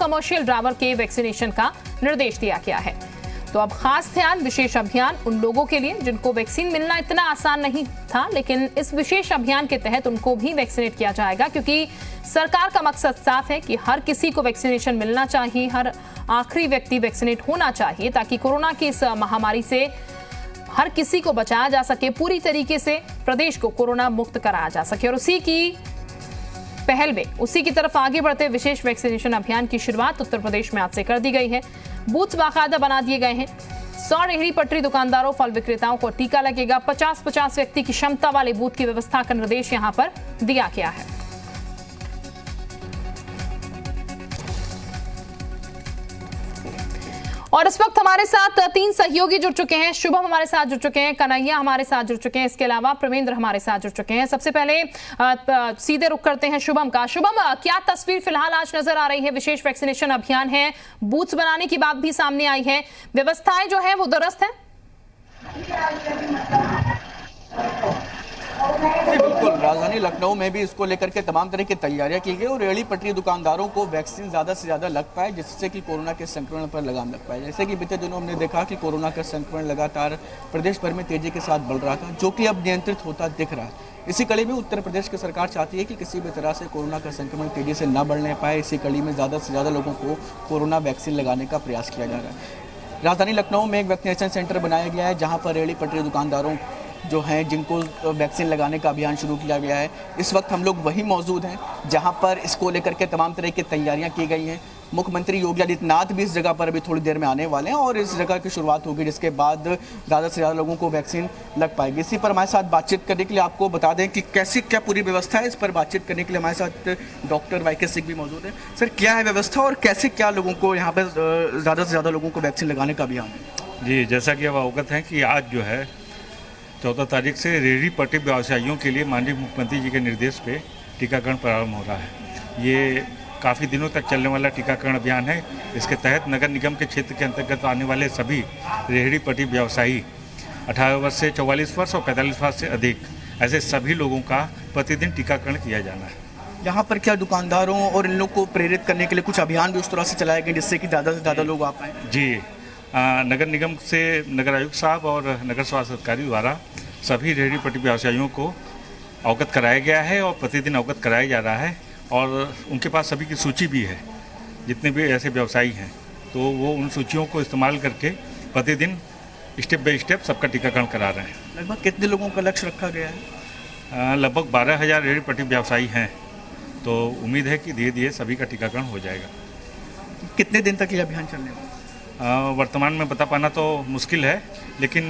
Commercial driver के vaccination का निर्देश दिया गया है। तो अब खास ध्यान विशेष अभियान उन लोगों के लिए जिनको वैक्सीन मिलना इतना आसान नहीं था, लेकिन इस विशेष अभियान के तहत उनको भी वैक्सीनेट किया जाएगा, क्योंकि सरकार का मकसद साफ है कि हर किसी को वैक्सीनेशन मिलना चाहिए, हर आखिरी व्यक्ति वैक्सीनेट होना चाहिए, ताकि कोरोना की इस महामारी से हर किसी को बचाया जा सके, पूरी तरीके से प्रदेश को कोरोना मुक्त कराया जा सके। और उसी की पहल में उसी की तरफ आगे बढ़ते विशेष वैक्सीनेशन अभियान की शुरुआत उत्तर प्रदेश में आज से कर दी गई है। बूथ बाकायदा बना दिए गए हैं। 100 रेहड़ी पटरी दुकानदारों, फल विक्रेताओं को टीका लगेगा। 50-50 व्यक्ति की क्षमता वाले बूथ की व्यवस्था का निर्देश यहां पर दिया गया है। और इस वक्त हमारे साथ 3 सहयोगी जुड़ चुके हैं। शुभम हमारे साथ जुड़ चुके हैं, कन्हैया हमारे साथ जुड़ चुके हैं, इसके अलावा प्रवींद्र हमारे साथ जुड़ चुके हैं। सबसे पहले सीधे रुख करते हैं शुभम का। शुभम, क्या तस्वीर फिलहाल आज नजर आ रही है? विशेष वैक्सीनेशन अभियान है, बूथ्स बनाने की बात भी सामने आई है, व्यवस्थाएं जो है वो दुरुस्त है? जी बिल्कुल, राजधानी लखनऊ में भी इसको लेकर के तमाम तरह की तैयारियां की गई और रेहड़ी पटरी दुकानदारों को वैक्सीन ज़्यादा से ज़्यादा लग पाए, जिससे कि कोरोना के संक्रमण पर लगाम लग पाए। जैसे कि बीते दिनों हमने देखा कि कोरोना का संक्रमण लगातार प्रदेश भर में तेजी के साथ बढ़ रहा था, जो कि अब नियंत्रित होता दिख रहा है। इसी कड़ी में उत्तर प्रदेश की सरकार चाहती है कि किसी भी तरह से कोरोना का संक्रमण तेजी से न बढ़ने पाए। इसी कड़ी में ज़्यादा से ज़्यादा लोगों को कोरोना वैक्सीन लगाने का प्रयास किया जा रहा है। राजधानी लखनऊ में एक वैक्सीनेशन सेंटर बनाया गया है, जहाँ पर रेहड़ी पटरी दुकानदारों जो हैं जिनको वैक्सीन लगाने का अभियान शुरू किया गया है। इस वक्त हम लोग वहीं मौजूद हैं जहां पर इसको लेकर के तमाम तरह की तैयारियां की गई हैं। मुख्यमंत्री योगी आदित्यनाथ भी इस जगह पर अभी थोड़ी देर में आने वाले हैं और इस जगह की शुरुआत होगी, जिसके बाद ज़्यादा से ज़्यादा लोगों को वैक्सीन लग पाएगी। इसी पर हमारे साथ बातचीत करने के लिए आपको बता दें कि कैसी क्या पूरी व्यवस्था है, इस पर बातचीत करने के लिए हमारे साथ डॉक्टर वाईके सिंह भी मौजूद है। सर, क्या है व्यवस्था और कैसे क्या लोगों को यहाँ पर ज़्यादा से ज़्यादा लोगों को वैक्सीन लगाने का अभियान है? जी, जैसा कि आप अवगत हैं कि आज जो है 14 तारीख से रेहड़ी पटरी व्यवसायियों के लिए माननीय मुख्यमंत्री जी के निर्देश पे टीकाकरण प्रारंभ हो रहा है। ये काफ़ी दिनों तक चलने वाला टीकाकरण अभियान है। इसके तहत नगर निगम के क्षेत्र के अंतर्गत आने वाले सभी रेहड़ी पटरी व्यवसायी 18 वर्ष से 44 वर्ष और 45 वर्ष से अधिक ऐसे सभी लोगों का प्रतिदिन टीकाकरण किया जाना है। यहाँ पर क्या दुकानदारों और इन लोग को प्रेरित करने के लिए कुछ अभियान भी उस तरह से चलाए गए जिससे कि ज़्यादा से ज़्यादा लोग आ पाएँ? जी, नगर निगम से नगर आयुक्त साहब और नगर स्वास्थ्य अधिकारी द्वारा सभी रेहड़ी पटरी व्यवसायियों को अवगत कराया गया है और प्रतिदिन अवगत कराया जा रहा है और उनके पास सभी की सूची भी है, जितने भी ऐसे व्यवसायी हैं, तो वो उन सूचियों को इस्तेमाल करके प्रतिदिन स्टेप बाय स्टेप सबका टीकाकरण करा रहे हैं। लगभग कितने लोगों का लक्ष्य रखा गया है? लगभग 12,000 रेहड़ी पटरी व्यवसायी हैं, तो उम्मीद है कि धीरे धीरे सभी का टीकाकरण हो जाएगा। कितने दिन तक ये अभियान चलने वाला? वर्तमान में बता पाना तो मुश्किल है, लेकिन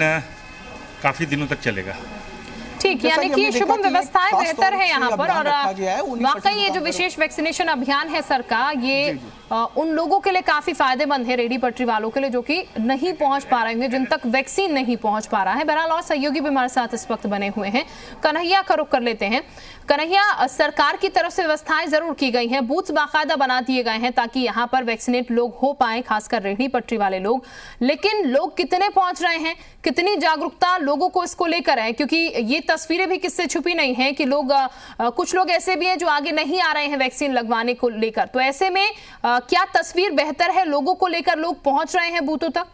काफ़ी दिनों तक चलेगा। ठीक, यानी कि शुभम व्यवस्थाएं बेहतर है यहाँ पर। और वाकई ये जो विशेष वैक्सीनेशन अभियान है सर का, ये उन लोगों के लिए काफी फायदेमंद है, रेहड़ी पटरी वालों के लिए जो कि नहीं पहुंच पा रहे हैं, जिन तक वैक्सीन नहीं पहुंच पा रहा है। बहरहाल और सहयोगी भी हमारे साथ इस वक्त बने हुए हैं। कन्हैया का रुख कर लेते हैं। कन्हैया, सरकार की तरफ से व्यवस्थाएं जरूर की गई हैं, बूथ्स बाकायदा बना दिए गए हैं ताकि यहाँ पर वैक्सीनेट लोग हो पाए, खासकर रेहड़ी पटरी वाले लोग, लेकिन लोग कितने पहुंच रहे हैं, कितनी जागरूकता लोगों को इसको लेकर है? क्योंकि ये तस्वीरें भी किससे छुपी नहीं है कि लोग कुछ लोग ऐसे भी हैं जो आगे नहीं आ रहे हैं वैक्सीन लगवाने को लेकर। तो ऐसे में क्या तस्वीर बेहतर है लोगों को लेकर, लोग पहुंच रहे हैं बूथों तक?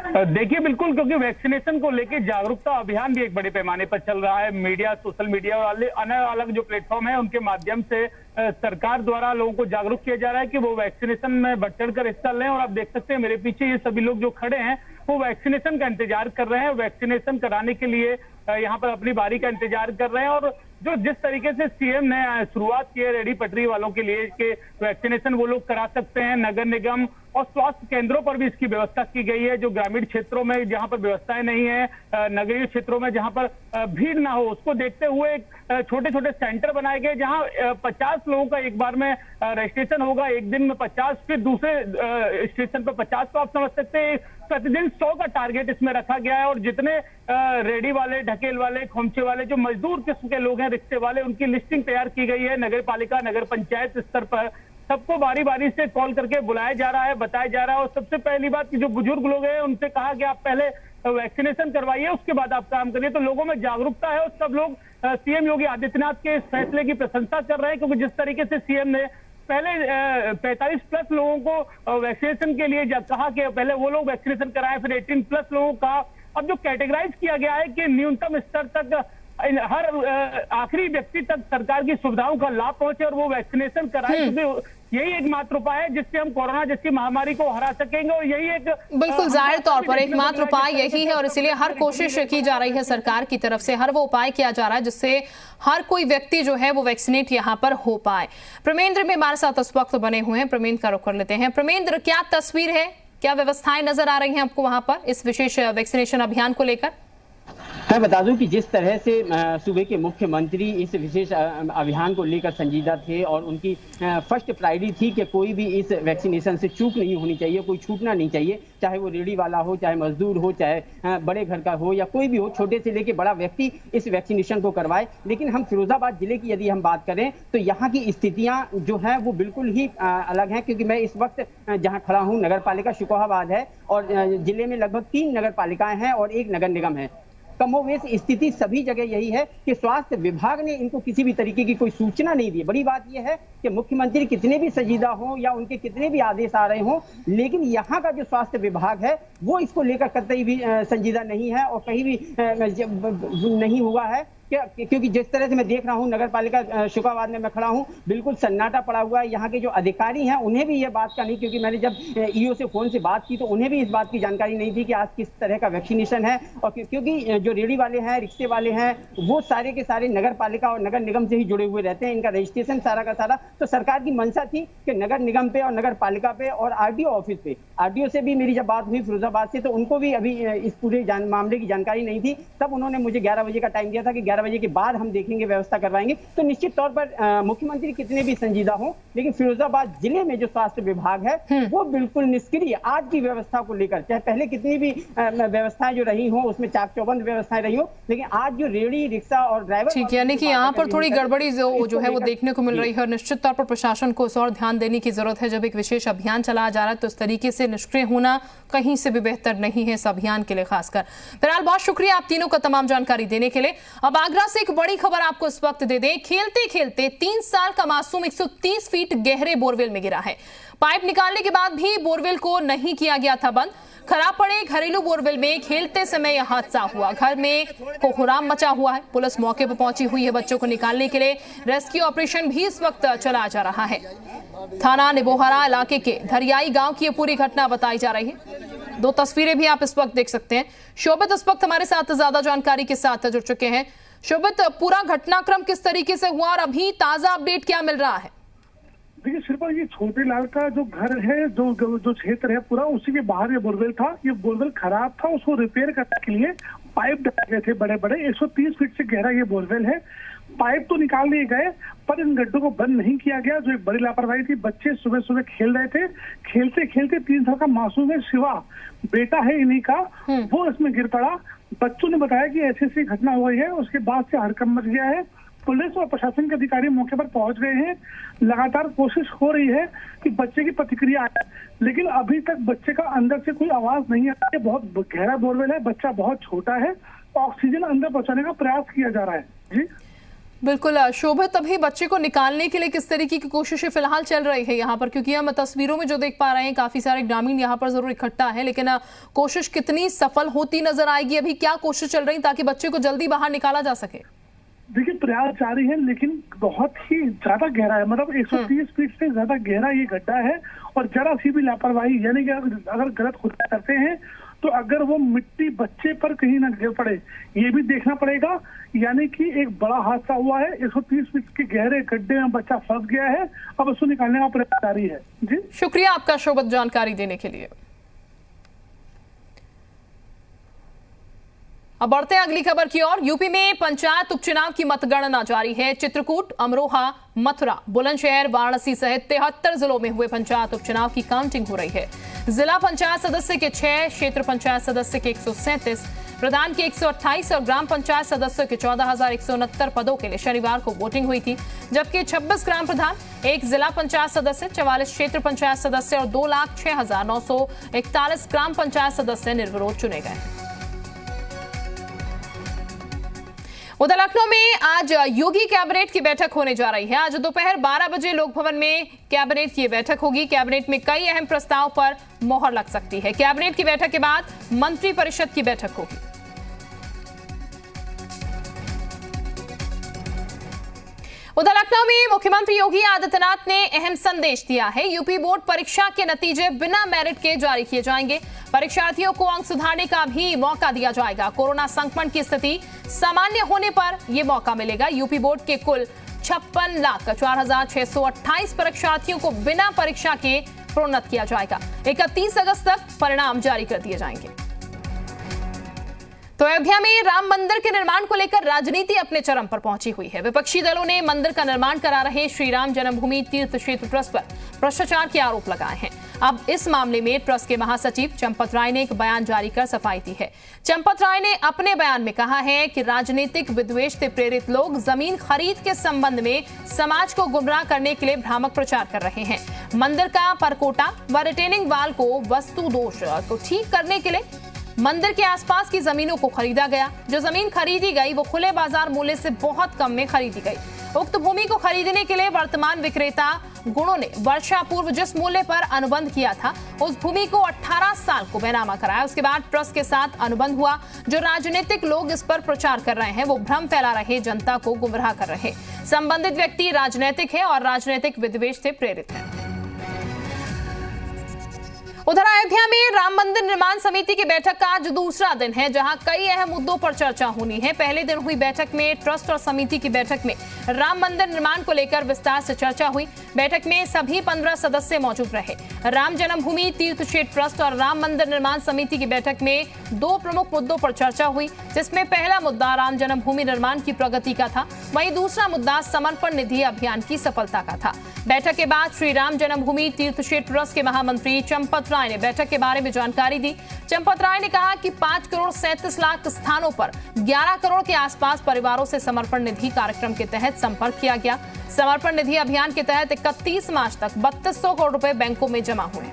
देखिए बिल्कुल, क्योंकि वैक्सीनेशन को लेकर जागरूकता अभियान भी एक बड़े पैमाने पर चल रहा है। मीडिया, सोशल मीडिया और अन्य अलग जो प्लेटफॉर्म है उनके माध्यम से सरकार द्वारा लोगों को जागरूक किया जा रहा है कि वो वैक्सीनेशन में बढ़ चढ़ कर हिस्सा लें। और आप देख सकते हैं मेरे पीछे ये सभी लोग जो खड़े हैं वो वैक्सीनेशन का इंतजार कर रहे हैं, वैक्सीनेशन कराने के लिए यहाँ पर अपनी बारी का इंतजार कर रहे हैं। और जो जिस तरीके से सीएम ने शुरुआत की है रेहड़ी पटरी वालों के लिए कि वैक्सीनेशन वो लोग करा सकते हैं, नगर निगम और स्वास्थ्य केंद्रों पर भी इसकी व्यवस्था की गई है। जो ग्रामीण क्षेत्रों में जहां पर व्यवस्थाएं नहीं है, नगरीय क्षेत्रों में जहां पर भीड़ ना हो, उसको देखते हुए छोटे छोटे सेंटर बनाए गए जहां 50 लोगों का एक बार में रजिस्ट्रेशन होगा, एक दिन में 50, फिर दूसरे स्टेशन पर 50। तो आप समझ सकते हैं प्रतिदिन 100 का टारगेट इसमें रखा गया है। और जितने रेडी वाले, ढकेल वाले, खोमचे वाले, जो मजदूर किस्म के लोग हैं, रिक्शे वाले, उनकी लिस्टिंग तैयार की गई है। नगर पालिका, नगर पंचायत स्तर पर सबको बारी बारी से कॉल करके बुलाया जा रहा है, बताया जा रहा है। और सबसे पहली बात कि जो बुजुर्ग लोग हैं उनसे कहा कि आप पहले वैक्सीनेशन करवाइए, उसके बाद आप काम करिए। तो लोगों में जागरूकता है और सब लोग सीएम योगी आदित्यनाथ के इस फैसले की प्रशंसा कर रहे हैं, क्योंकि जिस तरीके से सीएम ने पहले 45+ लोगों को वैक्सीनेशन के लिए कहा कि पहले वो लोग वैक्सीनेशन कराएं, फिर 18+ लोगों का अब जो कैटेगराइज किया गया है कि न्यूनतम स्तर तक हर आखिरी व्यक्ति तक सरकार की सुविधाओं का लाभ पहुंचे और वो वैक्सीनेशन कराए, क्योंकि यही एकमात्र उपाय है जिससे हम कोरोना जैसी महामारी को हरा सकेंगे। और यही एक बिल्कुल जाहिर तौर पर एकमात्र उपाय यही है और इसीलिए हर कोशिश की जा रही है सरकार की तरफ से, हर वो उपाय किया जा रहा है जिससे हर कोई व्यक्ति जो है वो वैक्सीनेट यहाँ पर हो पाए। प्रमेंद्र भी हमारे साथ इस वक्त बने हुए हैं, प्रमेंद्र का रुख कर लेते हैं। प्रमेंद्र, क्या तस्वीर है, क्या व्यवस्थाएं नजर आ रही हैं आपको वहां पर इस विशेष वैक्सीनेशन अभियान को लेकर? मैं बता दूं कि जिस तरह से सूबे के मुख्यमंत्री इस विशेष अभियान को लेकर संजीदा थे और उनकी फर्स्ट प्रायोरिटी थी कि कोई भी इस वैक्सीनेशन से चूक नहीं होनी चाहिए, कोई छूटना नहीं चाहिए, चाहे वो रेडी वाला हो, चाहे मजदूर हो, चाहे बड़े घर का हो या कोई भी हो, छोटे से लेके बड़ा व्यक्ति इस वैक्सीनेशन को करवाए। लेकिन हम फिरोजाबाद जिले की यदि हम बात करें तो यहाँ की स्थितियाँ जो हैं वो बिल्कुल ही अलग हैं, क्योंकि मैं इस वक्त जहाँ खड़ा हूँ नगर पालिका शुकोहाबाद है और जिले में लगभग 3 नगर पालिकाएं हैं और 1 नगर निगम है। कमोवेश स्थिति सभी जगह यही है कि स्वास्थ्य विभाग ने इनको किसी भी तरीके की कोई सूचना नहीं दी। बड़ी बात यह है कि मुख्यमंत्री कितने भी संजीदा हो या उनके कितने भी आदेश आ रहे हों, लेकिन यहाँ का जो स्वास्थ्य विभाग है वो इसको लेकर कतई भी संजीदा नहीं है और कहीं भी नहीं हुआ है। क्योंकि जिस तरह से मैं देख रहा हूं नगर पालिका शुकोहाबाद में मैं खड़ा हूं, बिल्कुल सन्नाटा पड़ा हुआ है। यहाँ के जो अधिकारी हैं उन्हें भी ये बात का नहीं, क्योंकि मैंने जब ईओ से फोन से बात की तो उन्हें भी इस बात की जानकारी नहीं थी कि आज किस तरह का वैक्सीनेशन है। और क्योंकि जो रेडी वाले हैं, रिक्शे वाले हैं, वो सारे के सारे नगर पालिका और नगर निगम से ही जुड़े हुए रहते हैं, इनका रजिस्ट्रेशन सारा का सारा। तो सरकार की मंशा थी कि नगर निगम पे और नगर पालिका पे और आरडीओ ऑफिस पे, आरडीओ से भी मेरी जब बात हुई फिरोजाबाद से तो उनको भी अभी इस पूरे मामले की जानकारी नहीं थी। तब उन्होंने मुझे 11 बजे का टाइम दिया था कि 11 बजे के बाद हम देखेंगे, व्यवस्था करवाएंगे। तो निश्चित तौर पर मुख्यमंत्री कितने भी संजीदा हो, लेकिन फिरोजाबाद जिले में जो स्वास्थ्य विभाग है वो बिल्कुल निष्क्रिय आज की व्यवस्था को लेकर, चाहे पहले कितनी भी व्यवस्थाएं जो रही हो उसमें चाक चौबंद व्यवस्थाएं रही हो, लेकिन आज जो रेडी रिक्शा और ड्राइवर, ठीक है, यानी कि यहाँ पर थोड़ी गड़बड़ी जो है वो देखने को मिल रही है और निश्चित तौर पर प्रशासन को इस और ध्यान देने की जरूरत है। जब एक विशेष अभियान चलाया जा रहा है तो इस तरीके से निष्क्रिय होना कहीं से भी बेहतर नहीं है इस अभियान के लिए खासकर। फिलहाल बहुत शुक्रिया आप तीनों का तमाम जानकारी देने के लिए। अब आगरा से एक बड़ी खबर आपको इस वक्त दे दें। खेलते खेलते 3 साल का मासूम 130 फीट गहरे बोरवेल में गिरा है। पाइप निकालने के बाद भी बोरवेल को नहीं किया गया था बंद। खराब पड़े घरेलू बोरवेल में खेलते समय यह हादसा हुआ। घर में कोहराम मचा हुआ है। पुलिस मौके पर पहुंची हुई है बच्चों को निकालने के लिए। रेस्क्यू ऑपरेशन भी इस वक्त चलाया जा रहा है। थाना निबोहरा इलाके के धरियाई गांव की यह पूरी घटना बताई जा रही है। 2 तस्वीरें भी आप इस वक्त देख सकते हैं। शोभित इस वक्त हमारे साथ ज्यादा जानकारी के साथ जुड़ चुके हैं। शोभित, पूरा घटनाक्रम किस तरीके से हुआ और अभी ताजा अपडेट क्या मिल रहा है? देखिए सिर्फ ये छोटे लाल का जो घर है, जो क्षेत्र है पूरा, उसी के बाहर ये बोरवेल था। ये बोरवेल खराब था, उसको रिपेयर करने के लिए पाइप डाले गए थे बड़े बड़े। 130 फीट से गहरा ये बोरवेल है। पाइप तो निकाल लिए गए पर इन गड्ढों को बंद नहीं किया गया, जो एक बड़ी लापरवाही थी। बच्चे सुबह सुबह खेल रहे थे, खेलते खेलते 3 साल का मासूम है शिवा, बेटा है इन्हीं का, वो इसमें गिर पड़ा। बच्चों ने बताया कि ऐसी घटना हुई है। उसके बाद से हड़कंप मच गया है। पुलिस और प्रशासन के अधिकारी मौके पर पहुंच गए हैं। लगातार कोशिश हो रही है कि बच्चे की प्रतिक्रिया आए, लेकिन अभी तक बच्चे का अंदर से कोई आवाज नहीं आ रही है। बहुत गहरा बोरवेल है, बच्चा बहुत छोटा है, ऑक्सीजन अंदर पहुंचाने का प्रयास किया जा रहा है। जी बिल्कुल शोभित, अभी बच्चे को निकालने के लिए किस तरीके की कोशिशें फिलहाल चल रही है यहाँ पर? क्योंकि हम तस्वीरों में जो देख पा रहे हैं काफी सारे ग्रामीण यहाँ पर जरूर इकट्ठा है, लेकिन कोशिश कितनी सफल होती नजर आएगी? अभी क्या कोशिश चल रही ताकि बच्चे को जल्दी बाहर निकाला जा सके? देखिए प्रयास जारी है, लेकिन बहुत ही ज्यादा गहरा है। मतलब 130 फीट से ज्यादा गहरा ये गड्ढा है और जरा सी भी लापरवाही, यानी कि अगर गलत खुदाई करते हैं तो अगर वो मिट्टी बच्चे पर कहीं ना गिर पड़े, ये भी देखना पड़ेगा। यानी कि एक बड़ा हादसा हुआ है। 130 फीट के गहरे गड्ढे में बच्चा फंस गया है, अब उसको निकालने का प्रयास जारी है। जी शुक्रिया आपका शोभित जानकारी देने के लिए। अब बढ़ते हैं अगली खबर की ओर। यूपी में पंचायत उपचुनाव की मतगणना जारी है। चित्रकूट, अमरोहा, मथुरा, बुलंदशहर, वाराणसी सहित 73 जिलों में हुए पंचायत उपचुनाव की काउंटिंग हो रही है। जिला पंचायत सदस्य के 6, क्षेत्र पंचायत सदस्य के 137, प्रधान के 128 और ग्राम पंचायत सदस्य के 14,169 पदों के लिए शनिवार को वोटिंग हुई थी, जबकि 26 ग्राम प्रधान, 1 जिला पंचायत सदस्य, 44 क्षेत्र पंचायत सदस्य और 2,06,941 ग्राम पंचायत सदस्य निर्विरोध चुने गए। उधर लखनऊ में आज योगी कैबिनेट की बैठक होने जा रही है। आज दोपहर 12 बजे लोक भवन में कैबिनेट की बैठक होगी। कैबिनेट में कई अहम प्रस्ताव पर मोहर लग सकती है। कैबिनेट की बैठक के बाद मंत्रिपरिषद की बैठक होगी। उधर लखनऊ में मुख्यमंत्री योगी आदित्यनाथ ने अहम संदेश दिया है। यूपी बोर्ड परीक्षा के नतीजे बिना मेरिट के जारी किए जाएंगे। परीक्षार्थियों को अंक सुधारने का भी मौका दिया जाएगा। कोरोना संक्रमण की स्थिति सामान्य होने पर यह मौका मिलेगा। यूपी बोर्ड के कुल 56,04,628 परीक्षार्थियों को बिना परीक्षा के प्रोन्नत किया जाएगा। 31 अगस्त तक परिणाम जारी कर दिए जाएंगे। तो अयोध्या में राम मंदिर के निर्माण को लेकर राजनीति अपने चरम पर पहुंची हुई है। विपक्षी दलों ने मंदिर का निर्माण करा रहे श्री राम जन्मभूमि तीर्थ क्षेत्र ट्रस्ट पर भ्रष्टाचार के आरोप लगाए हैं। अब इस मामले में ट्रस्ट के महासचिव चंपत राय ने एक बयान जारी कर सफाई दी है। चंपत राय ने अपने बयान में कहा है कि राजनीतिक विद्वेष से प्रेरित लोग जमीन खरीद के संबंध में समाज को गुमराह करने के लिए भ्रामक प्रचार कर रहे हैं। मंदिर का परकोटा व रिटेनिंग वाल को वस्तु दोष को ठीक करने के लिए मंदिर के आसपास की जमीनों को खरीदा गया। जो जमीन खरीदी गई वो खुले बाजार मूल्य से बहुत कम में खरीदी गई। उक्त भूमि को खरीदने के लिए वर्तमान विक्रेता गुणों ने वर्षा पूर्व जिस मूल्य पर अनुबंध किया था उस भूमि को 18 साल को बेनामा कराया। उसके बाद ट्रस्ट के साथ अनुबंध हुआ। जो राजनीतिक लोग इस पर प्रचार कर रहे हैं वो भ्रम फैला रहे, जनता को गुमराह कर रहे। संबंधित व्यक्ति राजनीतिक है और राजनीतिक विद्वेष से प्रेरित है। उधर अयोध्या में राम मंदिर निर्माण समिति की बैठक का आज दूसरा दिन है, जहां कई अहम मुद्दों पर चर्चा होनी है। पहले दिन हुई बैठक में ट्रस्ट और समिति की बैठक में राम मंदिर निर्माण को लेकर विस्तार से चर्चा हुई। बैठक में सभी 15 सदस्य मौजूद रहे। राम जन्मभूमि तीर्थ क्षेत्र ट्रस्ट और राम मंदिर निर्माण समिति की बैठक में 2 प्रमुख मुद्दों पर चर्चा हुई, जिसमें पहला मुद्दा राम जन्मभूमि निर्माण की प्रगति का था, वहीं दूसरा मुद्दा समर्पण निधि अभियान की सफलता का था। बैठक के बाद श्री राम जन्मभूमि तीर्थ क्षेत्र ट्रस्ट के महामंत्री चंपत राय ने बैठक के बारे में जानकारी दी। चंपत राय ने कहा कि 5 करोड़ 37 लाख स्थानों पर 11 करोड़ के आसपास परिवारों से समर्पण निधि कार्यक्रम के तहत संपर्क किया गया। समर्पण निधि अभियान के तहत 31 मार्च तक 3200 करोड़ रुपए बैंकों में जमा हुए।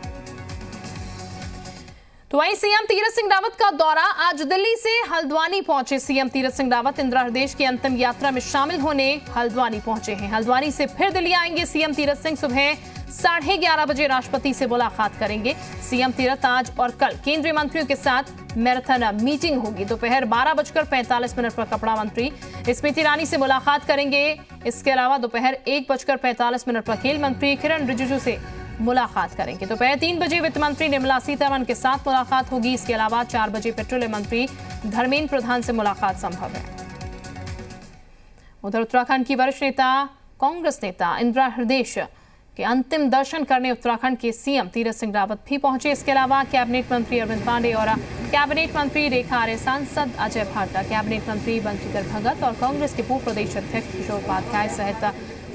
तो वहीं सीएम तीरथ सिंह रावत का दौरा। आज दिल्ली से हल्द्वानी पहुंचे सीएम तीरथ सिंह रावत इंदिरा हृदय की अंतिम यात्रा में शामिल होने हल्द्वानी पहुंचे हैं। हल्द्वानी से फिर दिल्ली आएंगे सीएम तीरथ सिंह। सुबह 11:30 बजे राष्ट्रपति से मुलाकात करेंगे। सीएम तीरथ आज और कल केंद्रीय मंत्रियों के साथ मैराथन मीटिंग होगी। दोपहर 12:45 पर कपड़ा मंत्री स्मृति ईरानी से मुलाकात करेंगे। इसके अलावा दोपहर 1:45 पर खेल मंत्री किरण रिजिजू से मुलाकात करेंगे। दोपहर 3 बजे वित्त मंत्री निर्मला सीतारमण के साथ मुलाकात होगी। इसके अलावा 4 बजे पेट्रोलियम मंत्री धर्मेंद्र प्रधान से मुलाकात संभव है। उधर उत्तराखंड की वरिष्ठ नेता कांग्रेस नेता इंदिरा हृदय के अंतिम दर्शन करने उत्तराखंड के सीएम तीरथ सिंह रावत भी पहुंचे। इसके अलावा कैबिनेट मंत्री अरविंद पांडे और कैबिनेट मंत्री रेखा आर्य, सांसद अजय भाटा, कैबिनेट मंत्री बंशीधर भगत और कांग्रेस के पूर्व प्रदेश अध्यक्ष किशोर उपाध्याय सहित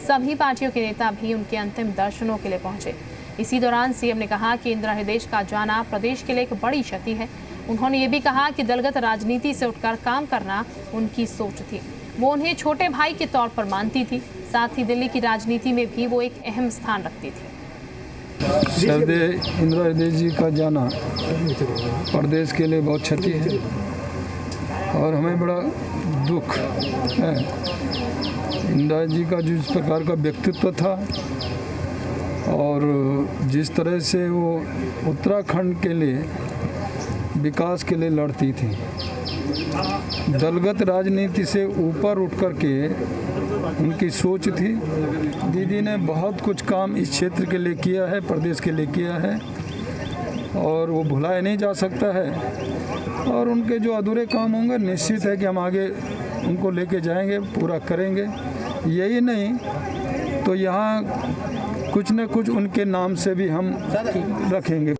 सभी पार्टियों के नेता भी उनके अंतिम दर्शनों के लिए पहुंचे। इसी दौरान सीएम ने कहा कि इंदिरा हृदय का जाना प्रदेश के लिए एक बड़ी क्षति है। उन्होंने ये भी कहा कि दलगत राजनीति से उठकर काम करना उनकी सोच थी। वो उन्हें छोटे भाई के तौर पर मानती थी। साथ ही दिल्ली की राजनीति में भी वो एक अहम स्थान रखती थी। श्रद्धेय इंदिरा हृदय जी का जाना प्रदेश के लिए बहुत क्षति है और हमें बड़ा दुख है। इंदिरा जी का जिस प्रकार का व्यक्तित्व था और जिस तरह से वो उत्तराखंड के लिए विकास के लिए लड़ती थी, दलगत राजनीति से ऊपर उठ कर के उनकी सोच थी। दीदी ने बहुत कुछ काम इस क्षेत्र के लिए किया है, प्रदेश के लिए किया है और वो भुलाया नहीं जा सकता है। और उनके जो अधूरे काम होंगे निश्चित है कि हम आगे उनको लेके जाएंगे, पूरा करेंगे। यही नहीं तो यहाँ कुछ न कुछ उनके नाम से भी हम रखेंगे।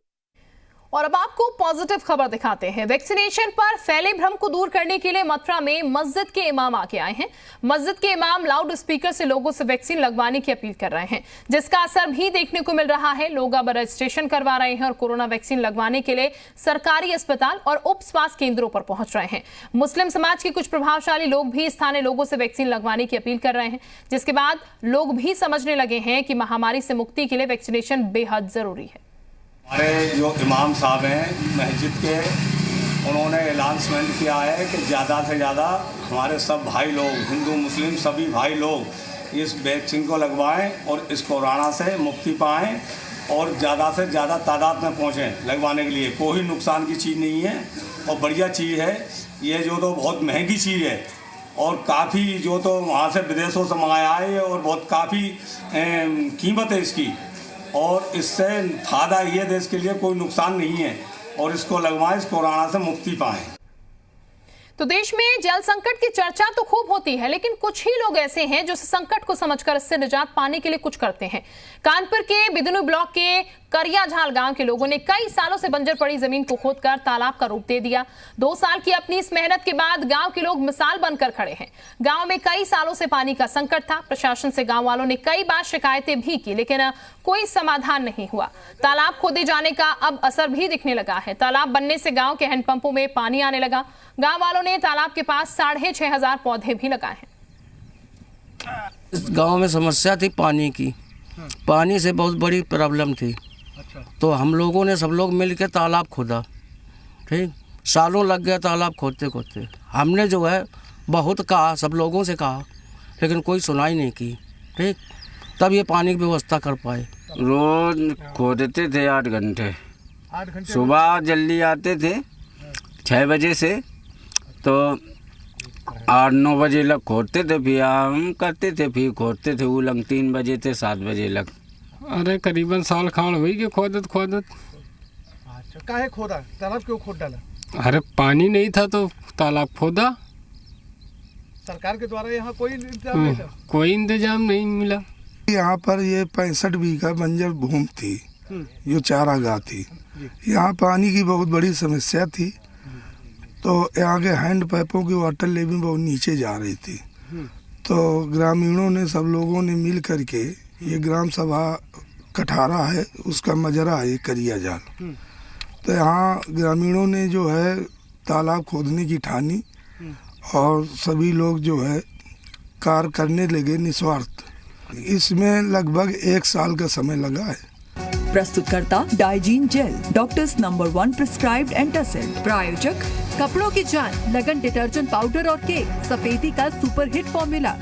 और अब आपको पॉजिटिव खबर दिखाते हैं। वैक्सीनेशन पर फैले भ्रम को दूर करने के लिए मथुरा में मस्जिद के इमाम आगे आए हैं। मस्जिद के इमाम लाउड स्पीकर से लोगों से वैक्सीन लगवाने की अपील कर रहे हैं, जिसका असर भी देखने को मिल रहा है। लोग अब रजिस्ट्रेशन करवा रहे हैं और कोरोना वैक्सीन लगवाने के लिए सरकारी अस्पताल और उप स्वास्थ्य केंद्रों पर पहुंच रहे हैं। मुस्लिम समाज के कुछ प्रभावशाली लोग भी स्थानीय लोगों से वैक्सीन लगवाने की अपील कर रहे हैं, जिसके बाद लोग भी समझने लगे हैं कि महामारी से मुक्ति के लिए वैक्सीनेशन बेहद जरूरी है। हमारे जो इमाम साहब हैं मस्जिद के, उन्होंने अनाउंसमेंट किया है कि ज़्यादा से ज़्यादा हमारे सब भाई लोग, हिंदू मुस्लिम सभी भाई लोग इस वैक्सीन को लगवाएं और इस कोरोना से मुक्ति पाएं और ज़्यादा से ज़्यादा तादाद में पहुँचें लगवाने के लिए। कोई नुकसान की चीज़ नहीं है और बढ़िया चीज़ है ये, जो तो बहुत महंगी चीज़ है और काफ़ी जो तो वहाँ से विदेशों से मंगाया है और बहुत काफ़ी कीमत है इसकी, और इससे फ़ायदा ये देश के लिए कोई नुकसान नहीं है और इसको लगवाएं, इस कोरोना से मुक्ति पाएं। तो देश में जल संकट की चर्चा तो खूब होती है, लेकिन कुछ ही लोग ऐसे हैं जो संकट को समझकर इससे निजात पाने के लिए कुछ करते हैं। कानपुर के बिदनू ब्लॉक के करियाझाल गांव के लोगों ने कई सालों से बंजर पड़ी जमीन को खोदकर तालाब का रूप दे दिया। 2 साल की अपनी इस मेहनत के बाद गांव के लोग मिसाल बनकर खड़े हैं। गांव में कई सालों से पानी का संकट था। प्रशासन से गांव वालों ने कई बार शिकायतें भी की, लेकिन कोई समाधान नहीं हुआ। तालाब खोदे जाने का अब असर भी दिखने लगा है। तालाब बनने से गांव के हैंडपंपों में पानी आने लगा। गांव वालों ने तालाब के पास 6500 पौधे भी लगाए हैं। इस गांव में समस्या थी पानी की, पानी से बहुत बड़ी प्रॉब्लम थी। तो हम लोगों ने सब लोग मिल के तालाब खोदा। ठीक, सालों लग गया तालाब खोदते खोदते। हमने जो है बहुत कहा, सब लोगों से कहा, लेकिन कोई सुनाई नहीं की। ठीक, तब ये पानी की व्यवस्था कर पाए। रोज खोदते थे 8 घंटे। सुबह जल्दी आते थे 6 बजे से, तो 8-9 बजे लग खोदते थे, फिर हम करते थे, फिर खोदते थे उलंग 3 बजे थे 7 बजे लग। अरे करीबन साल खान हुई कि खोदत। अच्छा, काहे खोदा? तालाब क्यों खोद डाला? अरे पानी नहीं था तो तालाब खोदा। सरकार के द्वारा यहाँ कोई इंतजाम नहीं था? कोई इंतजाम नहीं मिला। यहाँ पर ये 65 बीघा बंजर भूमि थी, जो चारागाह थी। यहाँ पानी की बहुत बड़ी समस्या थी, तो यहाँ के हैंड पाइपों की वाटर लेवल बहुत नीचे जा रही थी। तो ग्रामीणों ने, सब लोगों ने मिल करके, ये ग्राम सभा कठारा है, उसका मजरा है करियाझाल। तो यहाँ ग्रामीणों ने जो है तालाब खोदने की ठानी और सभी लोग जो है कार्य करने लगे निस्वार्थ। इसमें लगभग 1 साल का समय लगा है। प्रस्तुतकर्ता Digene gel, doctors number 1 prescribed antacid. प्रायोजक कपड़ों की जान, लगन डिटर्जेंट पाउडर और केक, सफेदी का सुपर हिट फॉर्मूला।